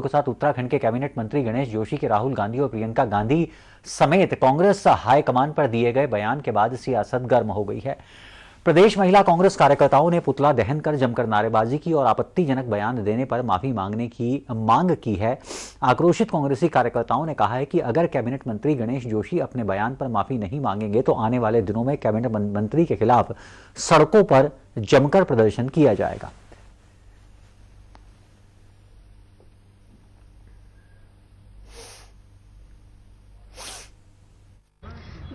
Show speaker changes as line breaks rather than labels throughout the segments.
के साथ उत्तराखंड के कैबिनेट मंत्री गणेश जोशी के राहुल गांधी और प्रियंका गांधी समेत कांग्रेस हाईकमान पर दिए गए बयान के बाद सियासत गर्म हो गई है। प्रदेश महिला कांग्रेस कार्यकर्ताओं ने पुतला दहन कर जमकर नारेबाजी की और आपत्तिजनक बयान देने पर माफी मांगने की मांग की है। आक्रोशित कांग्रेसी कार्यकर्ताओं ने कहा है कि अगर कैबिनेट मंत्री गणेश जोशी अपने बयान पर माफी नहीं मांगेंगे तो आने वाले दिनों में कैबिनेट मंत्री के खिलाफ सड़कों पर जमकर प्रदर्शन किया जाएगा।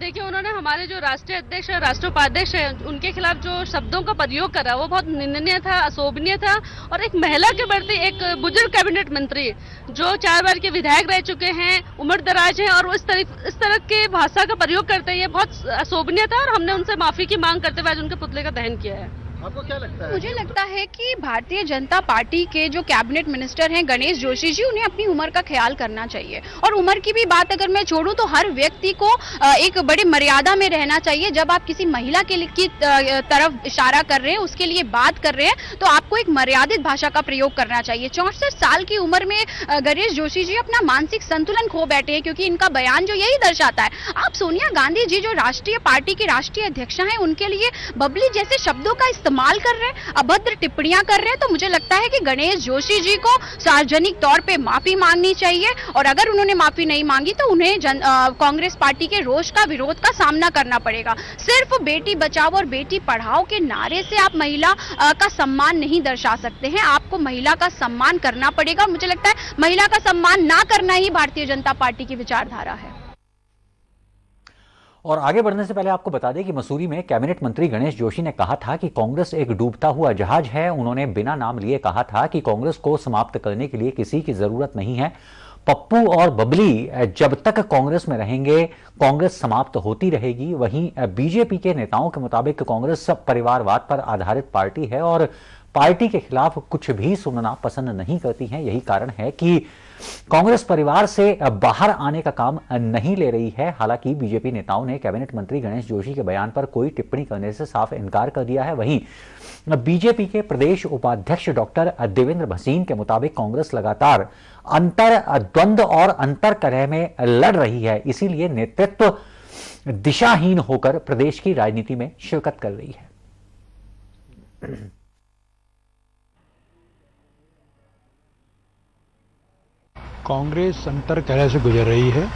देखिए, उन्होंने हमारे जो राष्ट्रीय अध्यक्ष और राष्ट्रीय उपाध्यक्ष है उनके खिलाफ जो शब्दों का प्रयोग करा वो बहुत निंदनीय था, अशोभनीय था। और एक महिला के प्रति एक बुजुर्ग कैबिनेट मंत्री जो 4 बार के विधायक रह चुके हैं, उम्र दराज हैं और वो इस तरह के भाषा का प्रयोग करते हैं, ये बहुत अशोभनीय था। और हमने उनसे माफी की मांग करते हुए आज उनके पुतले का दहन किया है।
आपको क्या लगता है?
मुझे लगता है कि भारतीय जनता पार्टी के जो कैबिनेट मिनिस्टर हैं गणेश जोशी जी, उन्हें अपनी उम्र का ख्याल करना चाहिए। और उम्र की भी बात अगर मैं छोड़ूं तो हर व्यक्ति को एक बड़ी मर्यादा में रहना चाहिए। जब आप किसी महिला की तरफ इशारा कर रहे हैं, उसके लिए बात कर रहे हैं, तो आपको एक मर्यादित भाषा का प्रयोग करना चाहिए। 64 साल की उम्र में गणेश जोशी जी अपना मानसिक संतुलन खो बैठे हैं, क्योंकि इनका बयान जो यही दर्शाता है। आप सोनिया गांधी जी जो राष्ट्रीय पार्टी की राष्ट्रीय अध्यक्षा हैं, उनके लिए बबली जैसे शब्दों का इस्तेमाल कर रहे हैं, अभद्र टिप्पणियां कर रहे हैं। तो मुझे लगता है कि गणेश जोशी जी को सार्वजनिक तौर पे माफी मांगनी चाहिए। और अगर उन्होंने माफी नहीं मांगी तो उन्हें कांग्रेस पार्टी के रोष का, विरोध का सामना करना पड़ेगा। सिर्फ बेटी बचाओ और बेटी पढ़ाओ के नारे से आप महिला का सम्मान नहीं दर्शा सकते हैं। आपको महिला का सम्मान करना पड़ेगा। मुझे लगता है महिला का सम्मान ना करना ही भारतीय जनता पार्टी की विचारधारा है।
और आगे बढ़ने से पहले आपको बता दें कि मसूरी में कैबिनेट मंत्री गणेश जोशी ने कहा था कि कांग्रेस एक डूबता हुआ जहाज है। उन्होंने बिना नाम लिए कहा था कि कांग्रेस को समाप्त करने के लिए किसी की जरूरत नहीं है। पप्पू और बबली जब तक कांग्रेस में रहेंगे कांग्रेस समाप्त होती रहेगी। वहीं बीजेपी के नेताओं के मुताबिक कांग्रेस परिवारवाद पर आधारित पार्टी है और पार्टी के खिलाफ कुछ भी सुनना पसंद नहीं करती है। यही कारण है कि कांग्रेस परिवार से बाहर आने का काम नहीं ले रही है। हालांकि बीजेपी नेताओं ने कैबिनेट मंत्री गणेश जोशी के बयान पर कोई टिप्पणी करने से साफ इनकार कर दिया है। वहीं बीजेपी के प्रदेश उपाध्यक्ष डॉक्टर देवेंद्र भसीन के मुताबिक कांग्रेस लगातार द्वंद्व और अंतर कलह में लड़ रही है, इसीलिए नेतृत्व दिशाहीन होकर प्रदेश की राजनीति में शिरकत कर रही है।
कांग्रेस अंतर कलह से गुजर रही है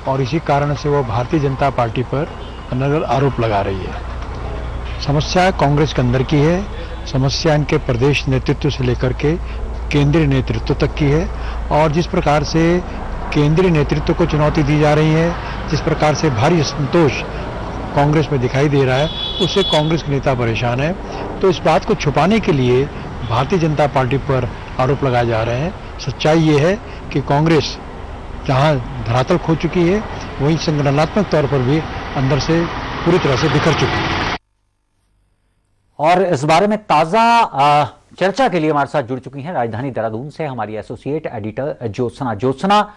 और इसी कारण से वो भारतीय जनता पार्टी पर अनर्गल आरोप लगा रही है। समस्या कांग्रेस के अंदर की है, समस्या इनके प्रदेश नेतृत्व से लेकर के केंद्रीय नेतृत्व तक की है। और जिस प्रकार से केंद्रीय नेतृत्व को चुनौती दी जा रही है, जिस प्रकार से भारी असंतोष कांग्रेस में दिखाई दे रहा है, उससे कांग्रेस के नेता परेशान है। तो इस बात को छुपाने के लिए भारतीय जनता पार्टी पर आरोप लगाए जा रहे हैं। सच्चाई ये है कि कांग्रेस जहां धरातल खो चुकी है, वहीं संगठनात्मक तौर पर भी अंदर से पूरी तरह से बिखर चुकी है।
और इस बारे में ताजा चर्चा के लिए हमारे साथ जुड़ चुकी हैं राजधानी देहरादून से हमारी एसोसिएट एडिटर ज्योत्सना।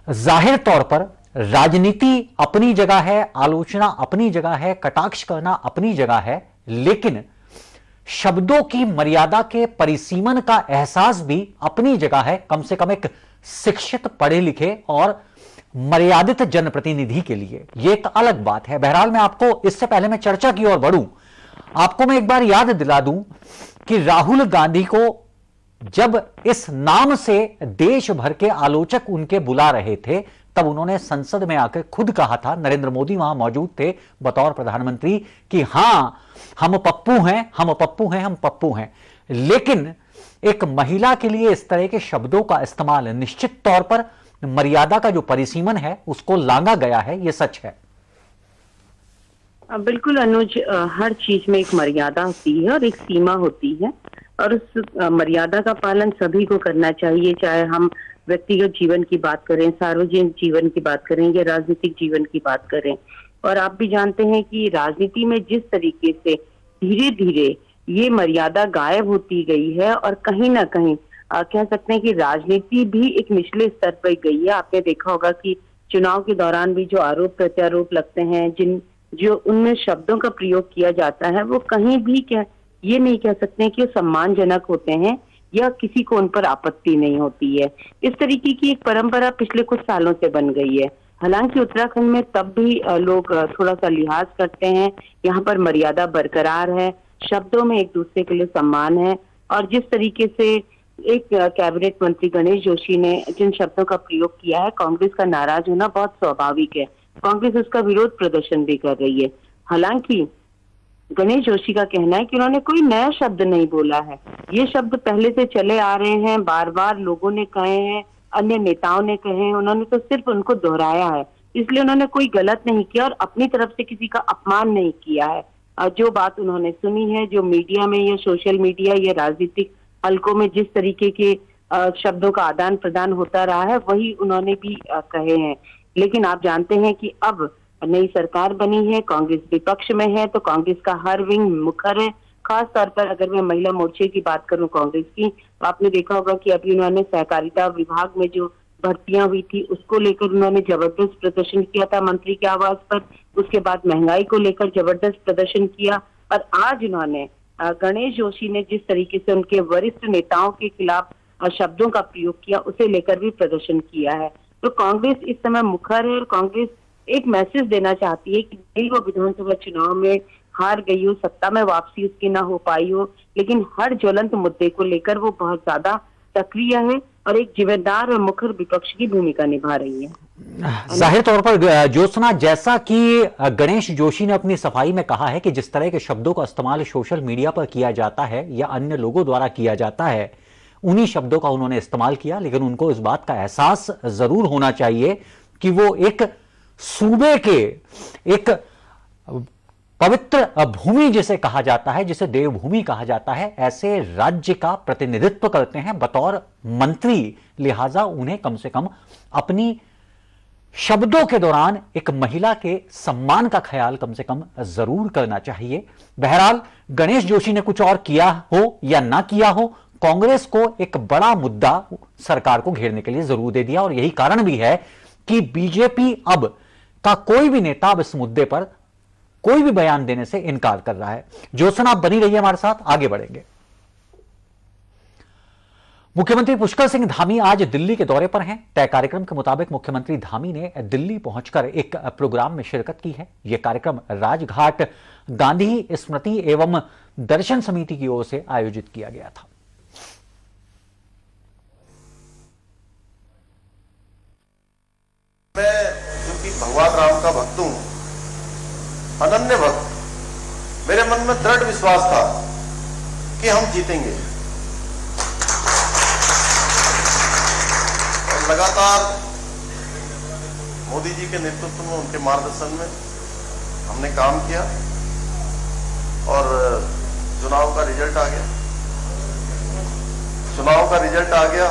जाहिर तौर पर राजनीति अपनी जगह है, आलोचना अपनी जगह है, कटाक्ष करना अपनी जगह है, लेकिन शब्दों की मर्यादा के परिसीमन का एहसास भी अपनी जगह है, कम से कम एक शिक्षित, पढ़े लिखे और मर्यादित जनप्रतिनिधि के लिए। यह एक अलग बात है। बहरहाल मैं आपको, इससे पहले मैं चर्चा की ओर बढ़ूं, आपको मैं एक बार याद दिला दूं कि राहुल गांधी को जब इस नाम से देश भर के आलोचक उनके बुला रहे थे, तब उन्होंने संसद में आकर खुद कहा था, नरेंद्र मोदी वहां मौजूद थे बतौर प्रधानमंत्री, कि हां हम पप्पू हैं, हम पप्पू हैं, हम पप्पू हैं। लेकिन एक महिला के लिए इस तरह के शब्दों का इस्तेमाल निश्चित तौर पर मर्यादा का जो परिसीमन है उसको लांघा गया है, यह सच है।
बिल्कुल अनुज, हर चीज में एक मर्यादा होती है और एक सीमा होती है और उस मर्यादा का पालन सभी को करना चाहिए, चाहे हम व्यक्तिगत जीवन की बात करें, सार्वजनिक जीवन की बात करें या राजनीतिक जीवन की बात करें। और आप भी जानते हैं कि राजनीति में जिस तरीके से धीरे धीरे ये मर्यादा गायब होती गई है और कहीं ना कहीं कह सकते हैं कि राजनीति भी एक निचले स्तर पर गई है। आपने देखा होगा कि चुनाव के दौरान भी जो आरोप प्रत्यारोप लगते हैं, जो उनमें शब्दों का प्रयोग किया जाता है, वो कहीं भी ये नहीं कह सकते हैं कि वो सम्मानजनक होते हैं या किसी को उन पर आपत्ति नहीं होती है। इस तरीके की एक परंपरा पिछले कुछ सालों से बन गई है। हालांकि उत्तराखंड में तब भी लोग थोड़ा सा लिहाज करते हैं, यहाँ पर मर्यादा बरकरार है, शब्दों में एक दूसरे के लिए सम्मान है। और जिस तरीके से एक कैबिनेट मंत्री गणेश जोशी ने जिन शब्दों का प्रयोग किया है, कांग्रेस का नाराज होना बहुत स्वाभाविक है। कांग्रेस उसका विरोध प्रदर्शन भी कर रही है। हालांकि गणेश जोशी का कहना है कि उन्होंने कोई नया शब्द नहीं बोला है, ये शब्द पहले से चले आ रहे हैं, बार बार लोगों ने कहे हैं, अन्य नेताओं ने कहे हैं, उन्होंने तो सिर्फ उनको दोहराया है। इसलिए उन्होंने कोई गलत नहीं किया और अपनी तरफ से किसी का अपमान नहीं किया है। जो बात उन्होंने सुनी है, जो मीडिया में या सोशल मीडिया या राजनीतिक हलकों में जिस तरीके के शब्दों का आदान प्रदान होता रहा है, वही उन्होंने भी कहे हैं। लेकिन आप जानते हैं कि अब नई सरकार बनी है, कांग्रेस विपक्ष में है, तो कांग्रेस का हर विंग मुखर है। खास तौर पर अगर मैं महिला मोर्चे की बात करूं कांग्रेस की, तो आपने देखा होगा कि अभी उन्होंने सहकारिता विभाग में जो भर्तियां हुई थी उसको लेकर उन्होंने जबरदस्त प्रदर्शन किया था मंत्री के आवास पर। उसके बाद महंगाई को लेकर जबरदस्त प्रदर्शन किया। और आज उन्होंने गणेश जोशी ने जिस तरीके से उनके वरिष्ठ नेताओं के खिलाफ शब्दों का प्रयोग किया, उसे लेकर भी प्रदर्शन किया है। तो कांग्रेस इस समय मुखर है और कांग्रेस एक मैसेज देना चाहती है कि वो विधानसभा चुनाव में हार गई हो, सत्ता में वापसी उसकी ना हो पाई हो, लेकिन हर ज्वलंत मुद्दे को लेकर वो बहुत ज्यादा सक्रिय है और एक जिम्मेदार और मुखर विपक्ष की भूमिका निभा रही है।
जाहिर तौर पर ज्योत्सना, जैसा कि गणेश जोशी ने अपनी सफाई में कहा है कि जिस तरह के शब्दों का इस्तेमाल सोशल मीडिया पर किया जाता है या अन्य लोगों द्वारा किया जाता है, उन्हीं शब्दों का उन्होंने इस्तेमाल किया। लेकिन उनको इस बात का एहसास जरूर होना चाहिए कि वो एक सूबे के एक पवित्र भूमि जिसे कहा जाता है, जिसे देवभूमि कहा जाता है, ऐसे राज्य का प्रतिनिधित्व करते हैं बतौर मंत्री। लिहाजा उन्हें कम से कम अपनी शब्दों के दौरान एक महिला के सम्मान का ख्याल कम से कम जरूर करना चाहिए। बहरहाल गणेश जोशी ने कुछ और किया हो या ना किया हो, कांग्रेस को एक बड़ा मुद्दा सरकार को घेरने के लिए जरूर दे दिया। और यही कारण भी है कि बीजेपी अब का कोई भी नेता अब इस मुद्दे पर कोई भी बयान देने से इनकार कर रहा है। ज्योत्सना, आप बनी रहिए हमारे साथ, आगे बढ़ेंगे। मुख्यमंत्री पुष्कर सिंह धामी आज दिल्ली के दौरे पर हैं। तय कार्यक्रम के मुताबिक मुख्यमंत्री धामी ने दिल्ली पहुंचकर एक प्रोग्राम में शिरकत की है। यह कार्यक्रम राजघाट गांधी स्मृति एवं दर्शन समिति की ओर से आयोजित किया गया था।
मैं क्योंकि भगवान राम का भक्त हूं, अनन्य भक्त, मेरे मन में दृढ़ विश्वास था कि हम जीतेंगे। और लगातार मोदी जी के नेतृत्व में, उनके मार्गदर्शन में हमने काम किया और चुनाव का रिजल्ट आ गया। चुनाव का रिजल्ट आ गया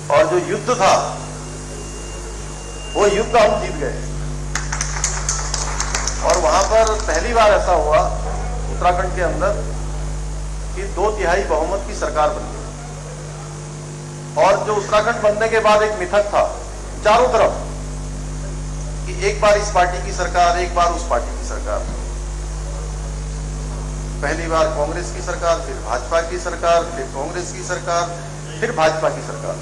और जो युद्ध था वो युद्ध हम जीत गए। और वहां पर पहली बार ऐसा हुआ उत्तराखंड के अंदर कि 2/3 बहुमत की सरकार बनी। और जो उत्तराखंड बनने के बाद एक मिथक था चारों तरफ कि एक बार इस पार्टी की सरकार, एक बार उस पार्टी की सरकार। पहली बार कांग्रेस की सरकार, फिर भाजपा की सरकार, फिर कांग्रेस की सरकार, फिर भाजपा की सरकार।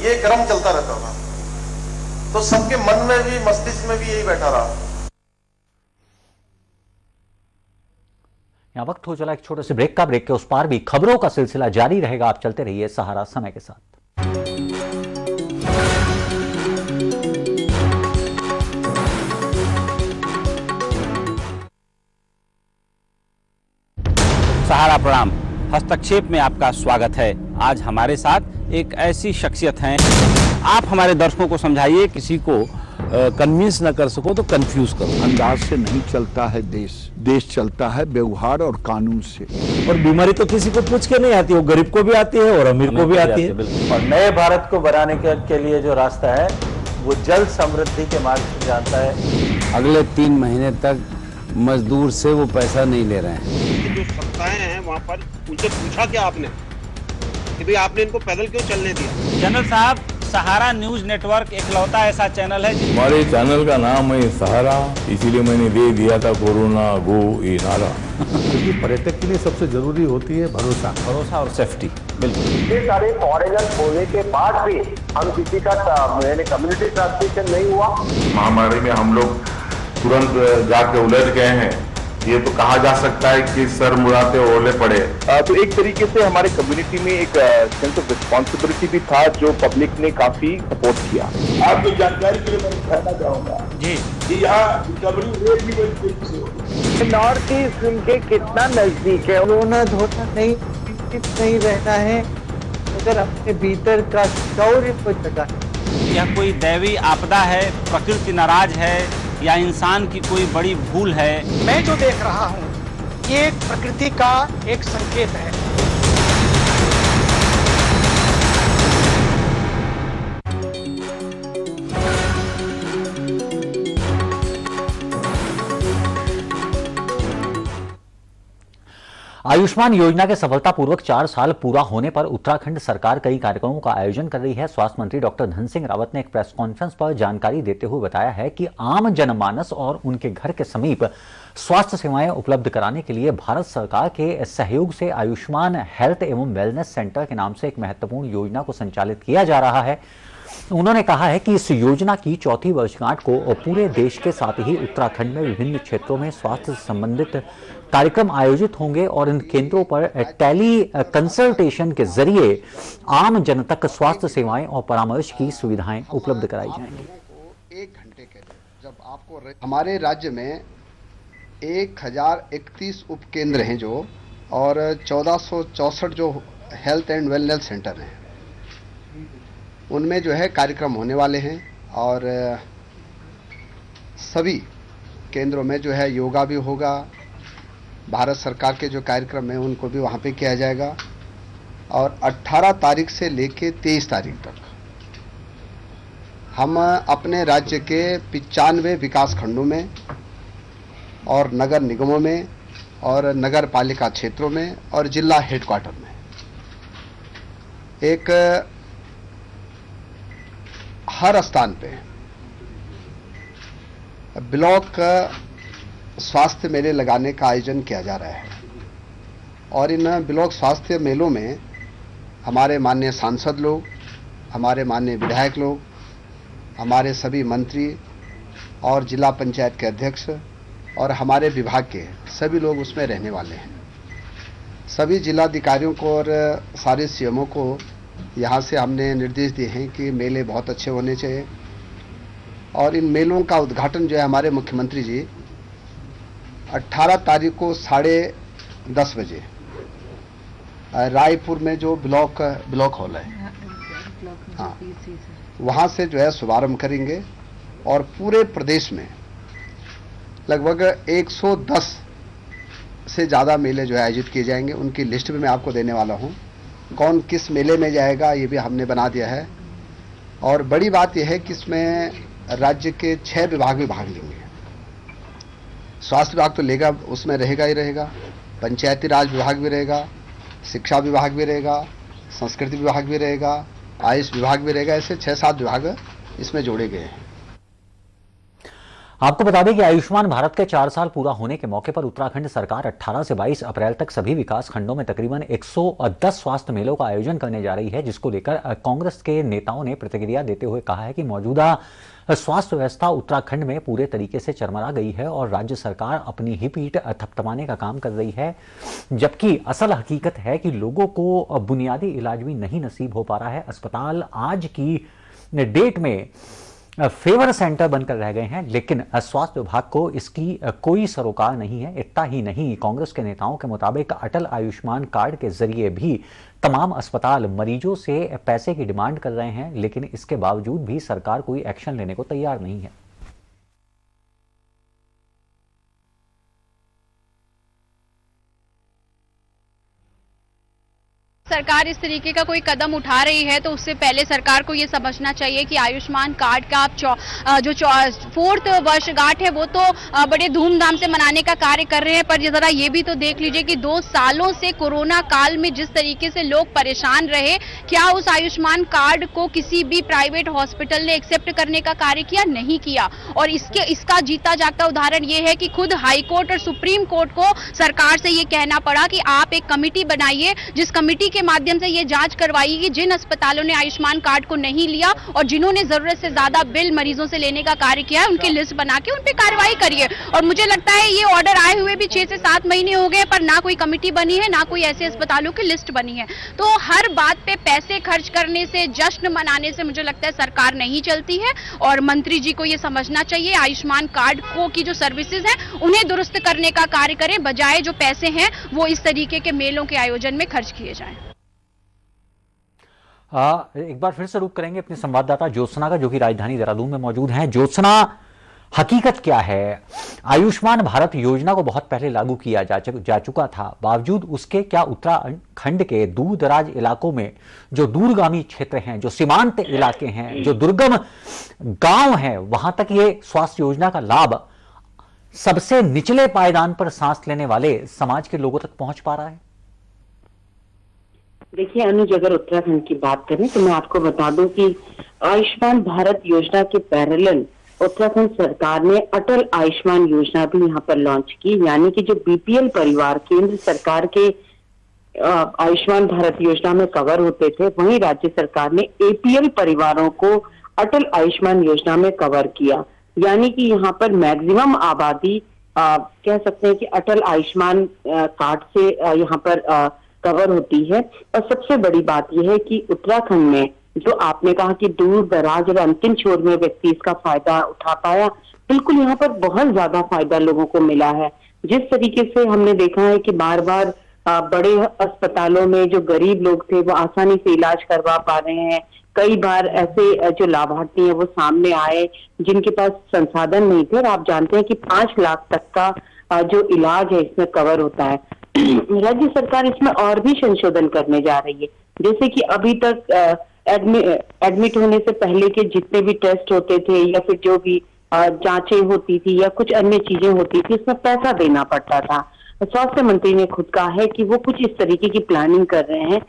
ये क्रम चलता रहता था। तो सबके मन में भी, मस्तिष्क में भी यही बैठा रहा।
यहां वक्त हो चला एक छोटे से ब्रेक का। ब्रेक के उस पार भी खबरों का सिलसिला जारी रहेगा। आप चलते रहिए सहारा समय के साथ।
सहारा प्रणाम, हस्तक्षेप में आपका स्वागत है। आज हमारे साथ एक ऐसी शख्सियत हैं, आप हमारे दर्शकों को समझाइए। किसी को कन्विंस न कर सको तो कंफ्यूज करो।
अंदाज से नहीं चलता है देश, देश चलता है व्यवहार और कानून से।
और बीमारी तो किसी को पूछ के नहीं आती, वो गरीब को भी आती है और अमीर को भी आती है।
और नए भारत को बनाने के लिए जो रास्ता है वो जल समृद्धि के मार्ग से जाता है।
अगले 3 महीने तक मजदूर से वो पैसा नहीं ले रहे हैं।
जो सत्ताएं हैं वहाँ पर उनसे पूछा क्या आपने कि भाई आपने इनको पैदल क्यों चलने दिया?
जनरल साहब, सहारा न्यूज नेटवर्क इकलौता ऐसा चैनल है
हमारे चैनल का नाम है सहारा, इसीलिए मैंने दे दिया था कोरोना गो ये नारा।
क्योंकि पर्यटक के लिए सबसे जरूरी होती है भरोसा
और सेफ्टी। बिल्कुल,
ये सारे फॉरेनर होने के बाद भी हम किसी का कम्युनिटी ट्रांसमिशन नहीं हुआ।
महामारी में हम लोग तुरंत जाके उलझ गए हैं, ये तो कहा जा सकता है कि सर मुड़ाते ओले पड़े।
तो एक तरीके से हमारे कम्युनिटी में एक सेंस ऑफ रिस्पॉन्सिबिलिटी भी था, जो पब्लिक ने काफी सपोर्ट किया।
आपको जानकारी के लिए मैं कहना चाहूंगा
जी
कि यहाँ रिकवरी रेट भी बड़ी तेजी से होगी।
नॉर्थ ईस्ट उनके कितना नजदीक है,
कोरोना धोना नहीं रहना है अगर अपने भीतर का शौर्य को जगा।
यह कोई दैवी आपदा है, प्रकृति नाराज है या इंसान की कोई बड़ी भूल है?
मैं जो देख रहा हूँ ये प्रकृति का एक संकेत है।
आयुष्मान योजना के सफलतापूर्वक 4 साल पूरा होने पर उत्तराखंड सरकार कई कार्यक्रमों का आयोजन कर रही है। स्वास्थ्य मंत्री डॉक्टर धन सिंह रावत ने एक प्रेस कॉन्फ्रेंस पर जानकारी देते हुए बताया है कि आम जनमानस और उनके घर के समीप स्वास्थ्य सेवाएं उपलब्ध कराने के लिए भारत सरकार के सहयोग से आयुष्मान हेल्थ एवं वेलनेस सेंटर के नाम से एक महत्वपूर्ण योजना को संचालित किया जा रहा है। उन्होंने कहा है कि इस योजना की 4वीं वर्षगांठ को पूरे देश के साथ ही उत्तराखंड में विभिन्न क्षेत्रों में स्वास्थ्य से संबंधित कार्यक्रम आयोजित होंगे और इन केंद्रों पर टेली कंसल्टेशन के जरिए आम जन तक स्वास्थ्य सेवाएं और परामर्श की सुविधाएं उपलब्ध कराई जाएंगी।
1 घंटे के लिए जब आपको हमारे राज्य में 1031 उपकेंद्र हैं जो, और 1464 जो हेल्थ एंड वेलनेस सेंटर हैं, उनमें जो है कार्यक्रम होने वाले हैं। और सभी केंद्रों में जो है योगा भी होगा, भारत सरकार के जो कार्यक्रम हैं उनको भी वहाँ पे किया जाएगा। और 18 तारीख से लेके 23 तारीख तक हम अपने राज्य के 95 विकास खंडों में और नगर निगमों में और नगर पालिका क्षेत्रों में और जिला हेडक्वार्टर में एक हर स्थान पे ब्लॉक स्वास्थ्य मेले लगाने का आयोजन किया जा रहा है। और इन ब्लॉक स्वास्थ्य मेलों में हमारे माननीय सांसद लोग, हमारे माननीय विधायक लोग, हमारे सभी मंत्री और जिला पंचायत के अध्यक्ष और हमारे विभाग के सभी लोग उसमें रहने वाले हैं। सभी जिलाधिकारियों को और सारे सीएमओ को यहाँ से हमने निर्देश दिए हैं कि मेले बहुत अच्छे होने चाहिए। और इन मेलों का उद्घाटन जो है हमारे मुख्यमंत्री जी 18 तारीख को 10:30 बजे रायपुर में जो ब्लॉक हॉल है, हाँ, वहाँ से जो है शुभारंभ करेंगे। और पूरे प्रदेश में लगभग 110 से ज़्यादा मेले जो है आयोजित किए जाएंगे। उनकी लिस्ट भी मैं आपको देने वाला हूँ, कौन किस मेले में जाएगा ये भी हमने बना दिया है। और बड़ी बात यह है कि इसमें राज्य के 6 विभाग भी भाग लेंगे। स्वास्थ्य विभाग तो लेगा, उसमें रहेगा ही रहेगा, पंचायती राज विभाग भी रहेगा, शिक्षा विभाग भी रहेगा, संस्कृति विभाग भी रहेगा, आयुष विभाग भी रहेगा। ऐसे 6-7 विभाग इसमें जोड़े गए हैं।
आपको बता दें कि आयुष्मान भारत के 4 साल पूरा होने के मौके पर उत्तराखंड सरकार 18 से 22 अप्रैल तक सभी विकास खंडों में तकरीबन 110 स्वास्थ्य मेलों का आयोजन करने जा रही है, जिसको लेकर कांग्रेस के नेताओं ने प्रतिक्रिया देते हुए कहा है कि मौजूदा स्वास्थ्य व्यवस्था उत्तराखंड में पूरे तरीके से चरमरा गई है और राज्य सरकार अपनी ही पीठ थपथपाने का काम कर रही है, जबकि असल हकीकत है कि लोगों को बुनियादी इलाज भी नहीं नसीब हो पा रहा है। अस्पताल आज की डेट में फेवर सेंटर बनकर रह गए हैं, लेकिन स्वास्थ्य विभाग को इसकी कोई सरोकार नहीं है। इतना ही नहीं, कांग्रेस के नेताओं के मुताबिक अटल आयुष्मान कार्ड के जरिए भी तमाम अस्पताल मरीजों से पैसे की डिमांड कर रहे हैं, लेकिन इसके बावजूद भी सरकार कोई एक्शन लेने को तैयार नहीं है।
सरकार इस तरीके का कोई कदम उठा रही है तो उससे पहले सरकार को ये समझना चाहिए कि आयुष्मान कार्ड का आप जो 4th वर्षगांठ है वो तो बड़े धूमधाम से मनाने का कार्य कर रहे हैं, पर जरा ये भी तो देख लीजिए कि 2 सालों से कोरोना काल में जिस तरीके से लोग परेशान रहे, क्या उस आयुष्मान कार्ड को किसी भी प्राइवेट हॉस्पिटल ने एक्सेप्ट करने का कार्य किया? नहीं किया। और इसका जीता जागता उदाहरण ये है कि खुद हाई कोर्ट और सुप्रीम कोर्ट को सरकार से ये कहना पड़ा कि आप एक कमेटी बनाइए जिस कमेटी के माध्यम से ये जांच करवाइए कि जिन अस्पतालों ने आयुष्मान कार्ड को नहीं लिया और जिन्होंने जरूरत से ज्यादा बिल मरीजों से लेने का कार्य किया है उनकी लिस्ट बना के उन पे कार्रवाई करिए। और मुझे लगता है ये ऑर्डर आए हुए भी 6 से 7 महीने हो गए, पर ना कोई कमेटी बनी है, ना कोई ऐसे अस्पतालों की लिस्ट बनी है। तो हर बात पे पैसे खर्च करने से, जश्न मनाने से मुझे लगता है सरकार नहीं चलती है। और मंत्री जी को ये समझना चाहिए आयुष्मान कार्ड को की जो सर्विसेज है उन्हें दुरुस्त करने का कार्य करें, बजाय जो पैसे हैं वो इस तरीके के मेलों के आयोजन में खर्च किए जाएं।
एक बार फिर से रुक करेंगे अपने संवाददाता ज्योत्सना का, जो कि राजधानी देहरादून में मौजूद हैं। ज्योत्सना, हकीकत क्या है? आयुष्मान भारत योजना को बहुत पहले लागू किया जा चुका था, बावजूद उसके क्या उत्तराखंड के दूर दराज इलाकों में जो दूरगामी क्षेत्र हैं, जो सीमांत इलाके हैं, जो दुर्गम गांव हैं, वहां तक ये स्वास्थ्य योजना का लाभ सबसे निचले पायदान पर सांस लेने वाले समाज के लोगों तक पहुंच पा रहा है?
देखिए अनुज, अगर उत्तराखंड की बात करें तो मैं आपको बता दूं कि आयुष्मान भारत योजना के पैरेलल उत्तराखंड सरकार ने अटल आयुष्मान योजना भी यहाँ पर लॉन्च की। यानी कि जो बीपीएल परिवार केंद्र सरकार के आयुष्मान भारत योजना में कवर होते थे, वहीं राज्य सरकार ने एपीएल परिवारों को अटल आयुष्मान योजना में कवर किया। यानी कि यहाँ पर मैक्सिमम आबादी कह सकते हैं कि अटल आयुष्मान कार्ड से यहाँ पर कवर होती है। और सबसे बड़ी बात यह है कि उत्तराखंड में जो आपने कहा कि दूर दराज और अंतिम छोर में व्यक्ति इसका फायदा उठा पाया, बिल्कुल यहाँ पर बहुत ज्यादा फायदा लोगों को मिला है। जिस तरीके से हमने देखा है कि बार बार बड़े अस्पतालों में जो गरीब लोग थे वो आसानी से इलाज करवा पा रहे हैं। कई बार ऐसे जो लाभार्थी हैं वो सामने आए जिनके पास संसाधन नहीं थे, और आप जानते हैं कि 5 लाख तक का जो इलाज है इसमें कवर होता है। राज्य सरकार इसमें और भी संशोधन करने जा रही है, जैसे कि अभी तक एडमिट होने से पहले के जितने भी टेस्ट होते थे या फिर जो भी जांचें होती थी या कुछ अन्य चीजें होती थी, इसमें पैसा देना पड़ता था। स्वास्थ्य मंत्री ने खुद कहा है कि वो कुछ इस तरीके की प्लानिंग कर रहे हैं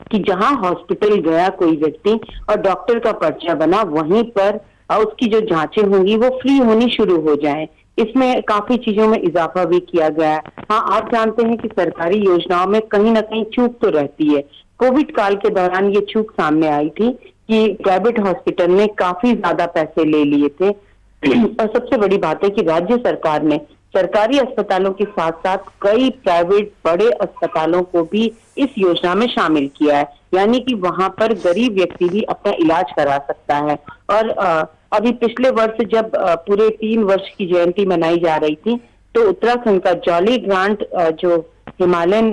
कि जहां हॉस्पिटल गया कोई व्यक्ति और डॉक्टर का पर्चा बना, वहीं पर उसकी जो जांचें होंगी वो फ्री होनी शुरू हो जाए। इसमें काफी चीजों में इजाफा भी किया गया है। हाँ, आप जानते हैं कि सरकारी योजनाओं में कहीं ना कहीं चूक तो रहती है। कोविड काल के दौरान ये चूक सामने आई थी कि प्राइवेट हॉस्पिटल ने काफी ज्यादा पैसे ले लिए थे। और सबसे बड़ी बात है कि राज्य सरकार ने सरकारी अस्पतालों के साथ साथ कई प्राइवेट बड़े अस्पतालों को भी इस योजना में शामिल किया है। यानी कि वहां पर गरीब व्यक्ति भी अपना इलाज करा सकता है। और अभी पिछले वर्ष जब पूरे 3 वर्ष की जयंती मनाई जा रही थी, तो उत्तराखंड का जॉली ग्रांट जो हिमालयन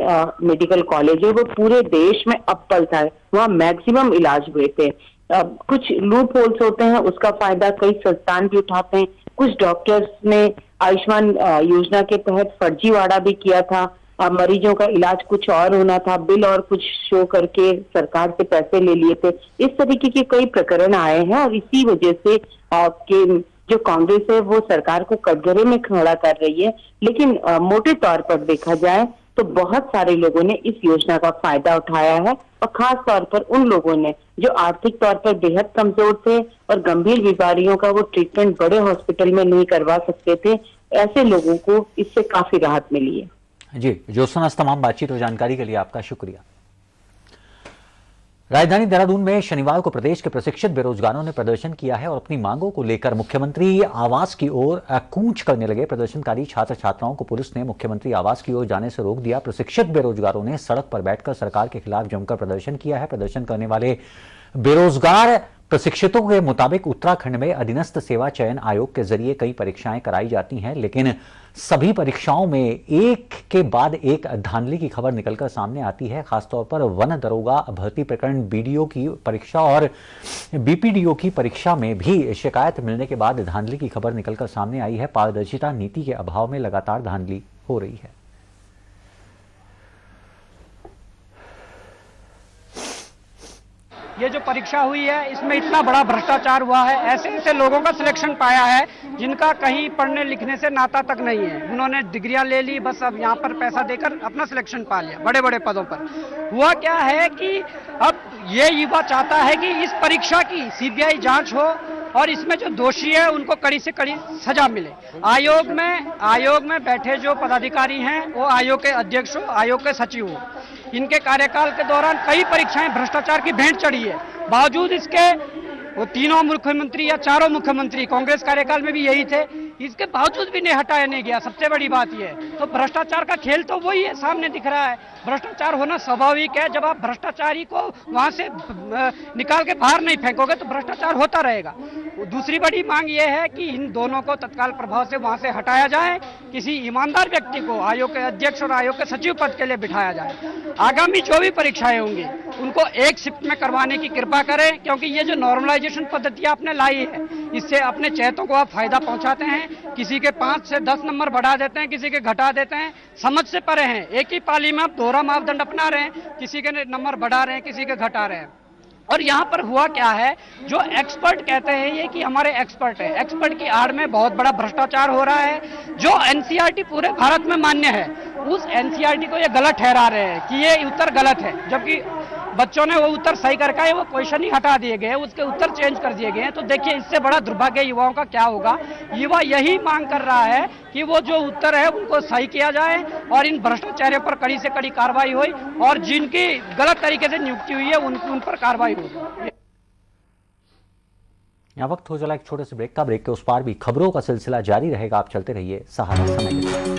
मेडिकल कॉलेज है वो पूरे देश में अव्वल था। वहाँ मैक्सिमम इलाज हुए थे। कुछ लूप होल्स होते हैं, उसका फायदा कई संस्थान भी उठाते हैं। कुछ डॉक्टर्स ने आयुष्मान योजना के तहत फर्जीवाड़ा भी किया था। मरीजों का इलाज कुछ और होना था, बिल और कुछ शो करके सरकार से पैसे ले लिए थे। इस तरीके के कई प्रकरण आए हैं और इसी वजह से कि जो कांग्रेस है वो सरकार को कटघरे में खड़ा कर रही है। लेकिन मोटे तौर पर देखा जाए तो बहुत सारे लोगों ने इस योजना का फायदा उठाया है, और खास तौर पर उन लोगों ने जो आर्थिक तौर पर बेहद कमजोर थे और गंभीर बीमारियों का वो ट्रीटमेंट बड़े हॉस्पिटल में नहीं करवा सकते थे, ऐसे लोगों को इससे काफी राहत मिली है।
जी ज्योत्सना, तमाम बातचीत और जानकारी के लिए आपका शुक्रिया। राजधानी देहरादून में शनिवार को प्रदेश के प्रशिक्षित बेरोजगारों ने प्रदर्शन किया है और अपनी मांगों को लेकर मुख्यमंत्री आवास की ओर कूच करने लगे। प्रदर्शनकारी छात्र छात्राओं को पुलिस ने मुख्यमंत्री आवास की ओर जाने से रोक दिया। प्रशिक्षित बेरोजगारों ने सड़क पर बैठकर सरकार के खिलाफ जमकर प्रदर्शन किया है। प्रदर्शन करने वाले बेरोजगार प्रशिक्षितों के मुताबिक उत्तराखंड में अधीनस्थ सेवा चयन आयोग के जरिए कई परीक्षाएं कराई जाती हैं, लेकिन सभी परीक्षाओं में एक के बाद एक धांधली की खबर निकलकर सामने आती है। खासतौर पर वन दरोगा भर्ती प्रकरण, बीडीओ की परीक्षा और बीपीडीओ की परीक्षा में भी शिकायत मिलने के बाद धांधली की खबर निकलकर सामने आई है। पारदर्शिता नीति के अभाव में लगातार धांधली हो रही है।
ये जो परीक्षा हुई है इसमें इतना बड़ा भ्रष्टाचार हुआ है, ऐसे ऐसे लोगों का सिलेक्शन पाया है जिनका कहीं पढ़ने लिखने से नाता तक नहीं है। उन्होंने डिग्रियां ले ली, बस अब यहाँ पर पैसा देकर अपना सिलेक्शन पा लिया बड़े बड़े पदों पर। हुआ क्या है कि अब ये युवा चाहता है कि इस परीक्षा की सीबीआई जांच हो और इसमें जो दोषी है उनको कड़ी से कड़ी सजा मिले। आयोग में बैठे जो पदाधिकारी हैं वो आयोग के अध्यक्ष हो, आयोग के सचिव हो। इनके कार्यकाल के दौरान कई परीक्षाएं भ्रष्टाचार की भेंट चढ़ी है। बावजूद इसके वो तीनों मुख्यमंत्री या चारों मुख्यमंत्री कांग्रेस कार्यकाल में भी यही थे, इसके बावजूद भी नहीं हटाया नहीं गया। सबसे बड़ी बात यह है, तो भ्रष्टाचार का खेल तो वही है, सामने दिख रहा है। भ्रष्टाचार होना स्वाभाविक है। जब आप भ्रष्टाचारी को वहां से निकाल के बाहर नहीं फेंकोगे तो भ्रष्टाचार होता रहेगा। दूसरी बड़ी मांग यह है कि इन दोनों को तत्काल प्रभाव से वहां से हटाया जाए, किसी ईमानदार व्यक्ति को आयोग के अध्यक्ष और आयोग के सचिव पद के लिए बिठाया जाए। आगामी जो भी परीक्षाएं होंगी उनको एक शिफ्ट में करवाने की कृपा करें, क्योंकि ये जो नॉर्मलाइजेशन पद्धति आपने लाई है इससे अपने चेतों को आप फायदा पहुंचाते हैं। किसी के 5 से 10 नंबर बढ़ा देते हैं, किसी के घटा देते हैं, समझ से परे हैं। एक ही पाली में आप दोहरा मापदंड अपना रहे हैं, किसी के नंबर बढ़ा रहे हैं, किसी के घटा रहे हैं। और यहाँ पर हुआ क्या है, जो एक्सपर्ट कहते हैं ये कि हमारे एक्सपर्ट है, एक्सपर्ट की आड़ में बहुत बड़ा भ्रष्टाचार हो रहा है। जो एनसीईआरटी पूरे भारत में मान्य है उस एनसीईआरटी को ये गलत ठहरा रहे हैं कि ये उत्तर गलत है, जबकि बच्चों ने वो उत्तर सही करके आए, वो क्वेश्चन ही हटा दिए गए, उसके उत्तर चेंज कर दिए गए हैं। तो देखिए इससे बड़ा दुर्भाग्य युवाओं का क्या होगा। युवा यही मांग कर रहा है कि वो जो उत्तर है उनको सही किया जाए और इन भ्रष्टाचारियों पर कड़ी से कड़ी कार्रवाई हो और जिनकी गलत तरीके से नियुक्ति हुई है उन पर कार्रवाई हो।
यहाँ वक्त हो चला एक छोटे से ब्रेक का। ब्रेक के उस पार भी खबरों का सिलसिला जारी रहेगा। आप चलते रहिए सहारा समय के साथ।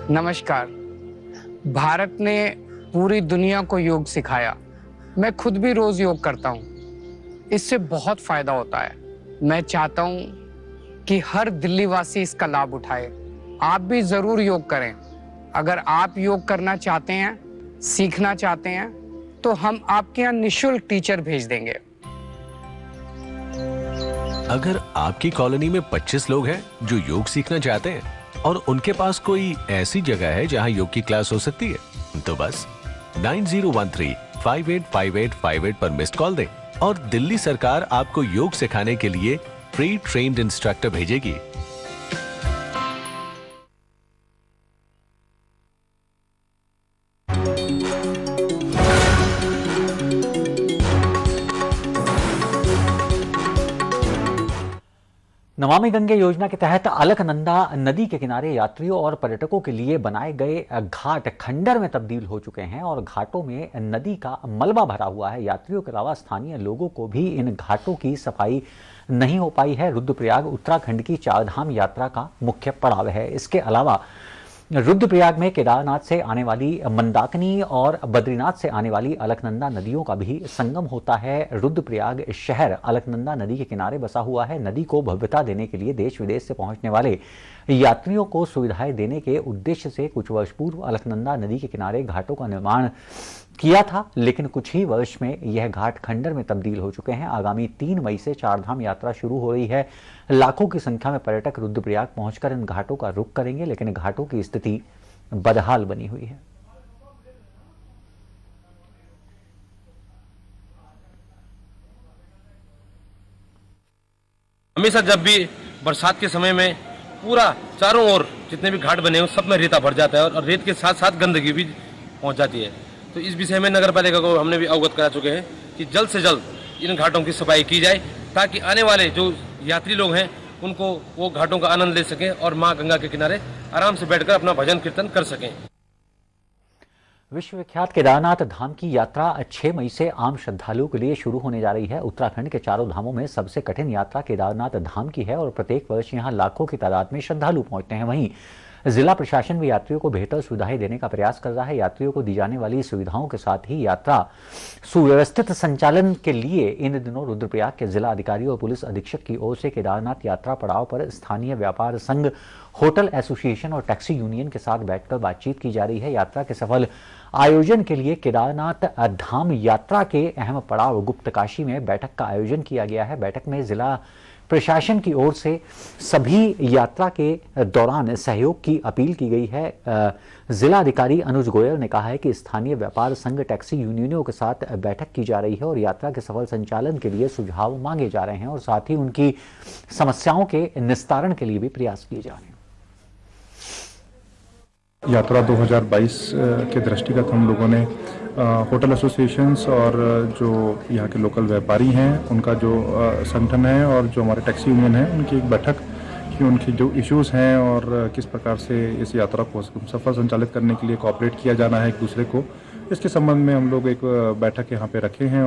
नमस्कार। भारत ने पूरी दुनिया को योग सिखाया। मैं खुद भी रोज योग करता हूँ, इससे बहुत फायदा होता है। मैं चाहता हूँ कि हर दिल्ली वासी इसका लाभ उठाए। आप भी जरूर योग करें। अगर आप योग करना चाहते हैं, सीखना चाहते हैं, तो हम आपके यहाँ निःशुल्क टीचर भेज देंगे।
अगर आपकी कॉलोनी में 25 लोग हैं जो योग सीखना चाहते हैं और उनके पास कोई ऐसी जगह है जहां योग की क्लास हो सकती है, तो बस 9013585858 पर मिस्ड कॉल दें और दिल्ली सरकार आपको योग सिखाने के लिए प्री ट्रेन्ड इंस्ट्रक्टर भेजेगी।
नमामि गंगे योजना के तहत अलकनंदा नदी के किनारे यात्रियों और पर्यटकों के लिए बनाए गए घाट खंडर में तब्दील हो चुके हैं और घाटों में नदी का मलबा भरा हुआ है। यात्रियों के अलावा स्थानीय लोगों को भी इन घाटों की सफाई नहीं हो पाई है। रुद्रप्रयाग उत्तराखंड की 4 धाम यात्रा का मुख्य पड़ाव है। इसके अलावा रुद्रप्रयाग में केदारनाथ से आने वाली मंदाकिनी और बद्रीनाथ से आने वाली अलकनंदा नदियों का भी संगम होता है। रुद्रप्रयाग शहर अलकनंदा नदी के किनारे बसा हुआ है। नदी को भव्यता देने के लिए देश विदेश से पहुंचने वाले यात्रियों को सुविधाएं देने के उद्देश्य से कुछ वर्ष पूर्व अलकनंदा नदी के किनारे घाटों का निर्माण किया था, लेकिन कुछ ही वर्ष में यह घाट खंडर में तब्दील हो चुके हैं। आगामी 3 मई से 4 धाम यात्रा शुरू हो रही है। लाखों की संख्या में पर्यटक रुद्रप्रयाग पहुंचकर इन घाटों का रुख करेंगे, लेकिन घाटों की स्थिति बदहाल बनी हुई है।
हमेशा जब भी बरसात के समय में पूरा चारों ओर जितने भी घाट बने हैं सब में रेता भर जाता है और रेत के साथ साथ गंदगी भी पहुंच जाती है। तो इस विषय में नगर पालिका को हमने भी अवगत करा चुके हैं कि जल्द से जल्द इन घाटों की सफाई की जाए ताकि आने वाले जो यात्री लोग हैं उनको वो घाटों का आनंद ले सकें और मां गंगा के किनारे आराम से बैठकर अपना भजन कीर्तन कर सकें।
विश्व विख्यात केदारनाथ धाम की यात्रा 6 मई से आम श्रद्धालुओं के लिए शुरू होने जा रही है। उत्तराखंड के चारों धामों में सबसे कठिन यात्रा केदारनाथ धाम की है और प्रत्येक वर्ष यहां लाखों की तादाद में श्रद्धालु पहुंचते हैं। वहीं जिला प्रशासन भी यात्रियों को बेहतर सुविधाएं देने का प्रयास कर रहा है। यात्रियों को दी जाने वाली सुविधाओं के साथ ही यात्रा सुव्यवस्थित संचालन के लिए इन दिनों रुद्रप्रयाग के जिला अधिकारी और पुलिस अधीक्षक की ओर से केदारनाथ यात्रा पड़ाव पर स्थानीय व्यापार संघ, होटल एसोसिएशन और टैक्सी यूनियन के साथ बैठकर बातचीत की जा रही है। यात्रा के सफल आयोजन के लिए केदारनाथ धाम यात्रा के अहम पड़ाव गुप्तकाशी में बैठक का आयोजन किया गया है। बैठक में जिला प्रशासन की ओर से सभी यात्रा के दौरान सहयोग की अपील की गई है। जिला अधिकारी अनुज गोयल ने कहा है कि स्थानीय व्यापार संघ, टैक्सी यूनियनों के साथ बैठक की जा रही है और यात्रा के सफल संचालन के लिए सुझाव मांगे जा रहे हैं और साथ ही उनकी समस्याओं के निस्तारण के लिए भी प्रयास किए जा रहे हैं।
यात्रा 2022 के दृष्टिगत हम लोगों ने होटल एसोसिएशंस और जो यहाँ के लोकल व्यापारी हैं उनका जो संगठन है और जो हमारे टैक्सी यूनियन है उनकी एक बैठक कि उनकी जो इश्यूज़ हैं और किस प्रकार से इस यात्रा को सफल संचालित करने के लिए कोऑपरेट किया जाना है एक दूसरे को, इसके संबंध में हम लोग एक बैठक यहाँ पे रखे हैं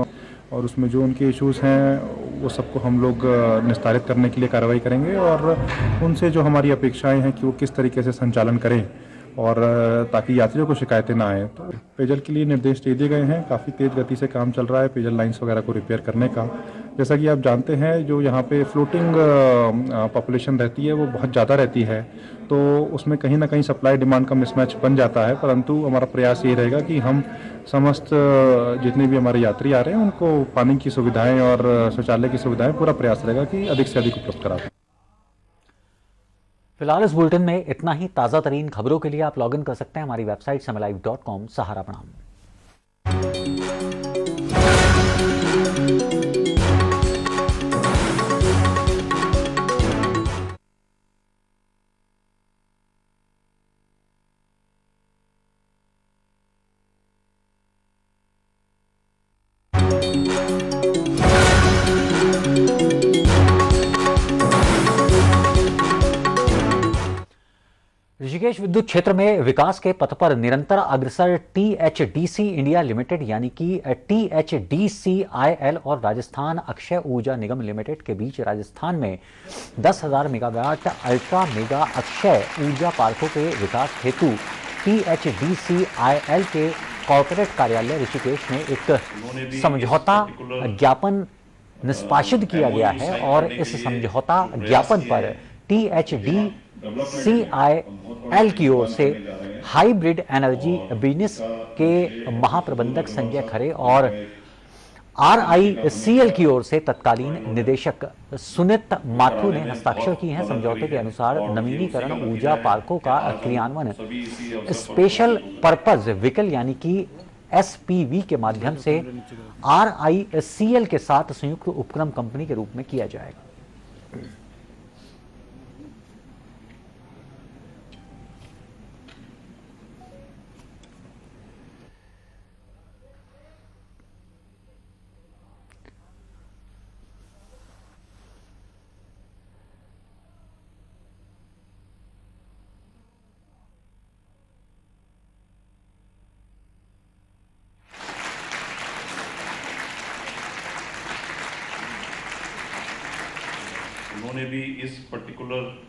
और उसमें जो उनके इश्यूज़ हैं वो सबको हम लोग निस्तारित करने के लिए कार्रवाई करेंगे और उनसे जो हमारी अपेक्षाएँ हैं कि वो किस तरीके से संचालन करें और ताकि यात्रियों को शिकायतें ना आए। तो पेयजल के लिए निर्देश दे दिए गए हैं। काफ़ी तेज़ गति से काम चल रहा है पेयजल लाइंस वगैरह को रिपेयर करने का। जैसा कि आप जानते हैं जो यहाँ पे फ्लोटिंग पॉपुलेशन रहती है वो बहुत ज़्यादा रहती है, तो उसमें कहीं ना कहीं सप्लाई डिमांड का मिसमैच बन जाता है। परंतु हमारा प्रयास ये रहेगा कि हम समस्त जितने भी हमारे यात्री आ रहे हैं उनको पानी की सुविधाएँ और शौचालय की सुविधाएँ पूरा प्रयास रहेगा कि अधिक से अधिक उपलब्ध करा दें।
फिलहाल इस बुलेटिन में इतना ही। ताज़ा तरीन खबरों के लिए आप लॉगिन कर सकते हैं हमारी वेबसाइट समयलाइव.com। सहारा प्रणाम। ऋषिकेश विद्युत क्षेत्र में विकास के पथ पर निरंतर अग्रसर THDC इंडिया लिमिटेड यानी कि THDCIL और राजस्थान अक्षय ऊर्जा निगम लिमिटेड के बीच राजस्थान में 10,000 मेगावाट अल्ट्रा मेगा अक्षय ऊर्जा पार्कों के विकास हेतु THDCIL के कॉर्पोरेट कार्यालय ऋषिकेश में एक समझौता ज्ञापन निष्पादित किया गया है और इस समझौता ज्ञापन पर THDCIL की ओर से हाइब्रिड एनर्जी बिजनेस के महाप्रबंधक संजय खरे और RICL की ओर से तत्कालीन निदेशक सुनीत माथुर ने हस्ताक्षर किए हैं। समझौते के अनुसार नवीनीकरण ऊर्जा पार्कों का क्रियान्वयन स्पेशल पर्पज व्हीकल यानी कि SPV के माध्यम से RICL के साथ संयुक्त उपक्रम कंपनी के रूप में किया जाएगा।
उन्होंने भी इस पर्टिकुलर